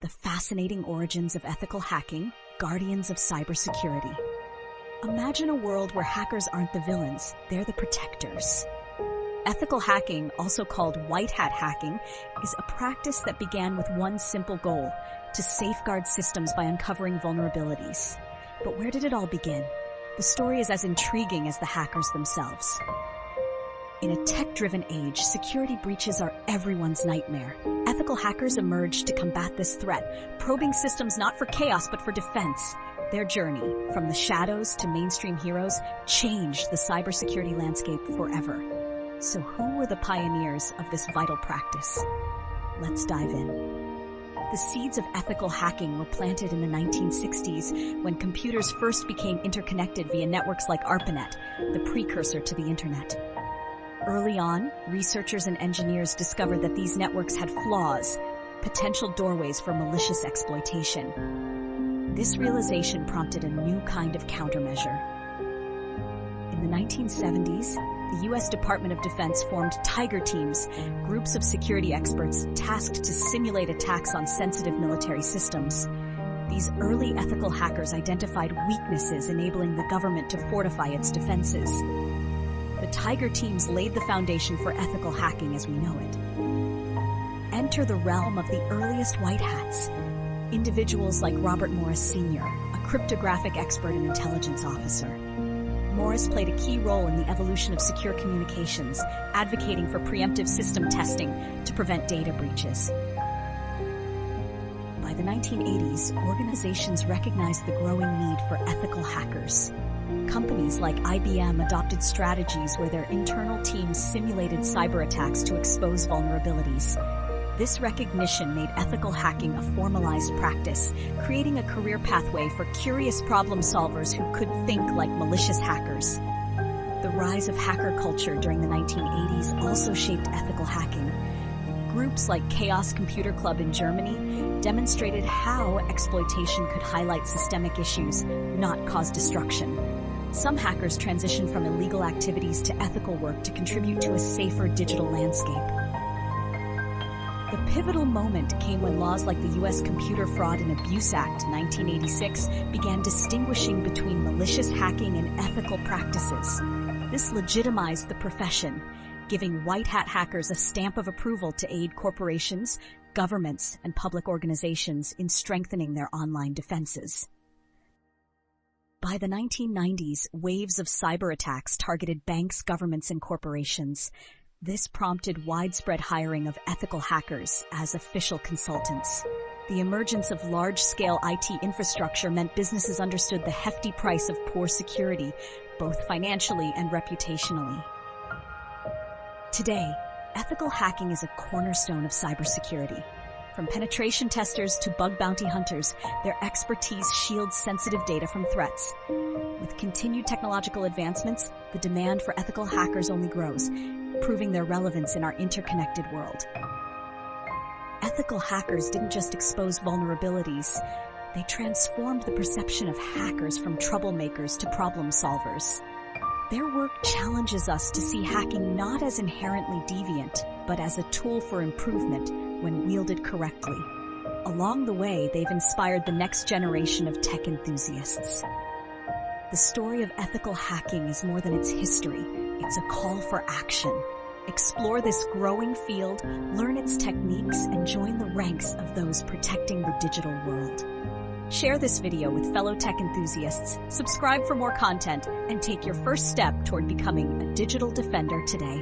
the fascinating origins of ethical hacking, guardians of cybersecurity. Imagine a world where hackers aren't the villains, they're the protectors. Ethical hacking, also called white hat hacking, is a practice that began with one simple goal: to safeguard systems by uncovering vulnerabilities. But where did it all begin? The story is as intriguing as the hackers themselves. In a tech-driven age, security breaches are everyone's nightmare. Ethical hackers emerged to combat this threat, probing systems not for chaos but for defense. Their journey, from the shadows to mainstream heroes, changed the cybersecurity landscape forever. So who were the pioneers of this vital practice? Let's dive in. The seeds of ethical hacking were planted in the 1960s when computers first became interconnected via networks like ARPANET, the precursor to the internet. Early on, researchers and engineers discovered that these networks had flaws, potential doorways for malicious exploitation. This realization prompted a new kind of countermeasure. In the 1970s, the U.S. Department of Defense formed Tiger Teams, groups of security experts tasked to simulate attacks on sensitive military systems. These early ethical hackers identified weaknesses, enabling the government to fortify its defenses. The Tiger Teams laid the foundation for ethical hacking as we know it. Enter the realm of the earliest white hats. Individuals like Robert Morris Sr., a cryptographic expert and intelligence officer. Morris played a key role in the evolution of secure communications, advocating for preemptive system testing to prevent data breaches. By the 1980s, organizations recognized the growing need for ethical hackers. Companies like IBM adopted strategies where their internal teams simulated cyber attacks to expose vulnerabilities. This recognition made ethical hacking a formalized practice, creating a career pathway for curious problem solvers who could think like malicious hackers. The rise of hacker culture during the 1980s also shaped ethical hacking. Groups like Chaos Computer Club in Germany demonstrated how exploitation could highlight systemic issues, not cause destruction. Some hackers transitioned from illegal activities to ethical work to contribute to a safer digital landscape. The pivotal moment came when laws like the U.S. Computer Fraud and Abuse Act 1986 began distinguishing between malicious hacking and ethical practices. This legitimized the profession, giving white hat hackers a stamp of approval to aid corporations, governments, and public organizations in strengthening their online defenses. By the 1990s, waves of cyber attacks targeted banks, governments, and corporations. This prompted widespread hiring of ethical hackers as official consultants. The emergence of large-scale IT infrastructure meant businesses understood the hefty price of poor security, both financially and reputationally. Today, ethical hacking is a cornerstone of cybersecurity. From penetration testers to bug bounty hunters, their expertise shields sensitive data from threats. With continued technological advancements, the demand for ethical hackers only grows, proving their relevance in our interconnected world. Ethical hackers didn't just expose vulnerabilities, they transformed the perception of hackers from troublemakers to problem solvers. Their work challenges us to see hacking not as inherently deviant, but as a tool for improvement when wielded correctly. Along the way, they've inspired the next generation of tech enthusiasts. The story of ethical hacking is more than its history. It's a call for action. Explore this growing field, learn its techniques, and join the ranks of those protecting the digital world. Share this video with fellow tech enthusiasts, subscribe for more content, and take your first step toward becoming a digital defender today.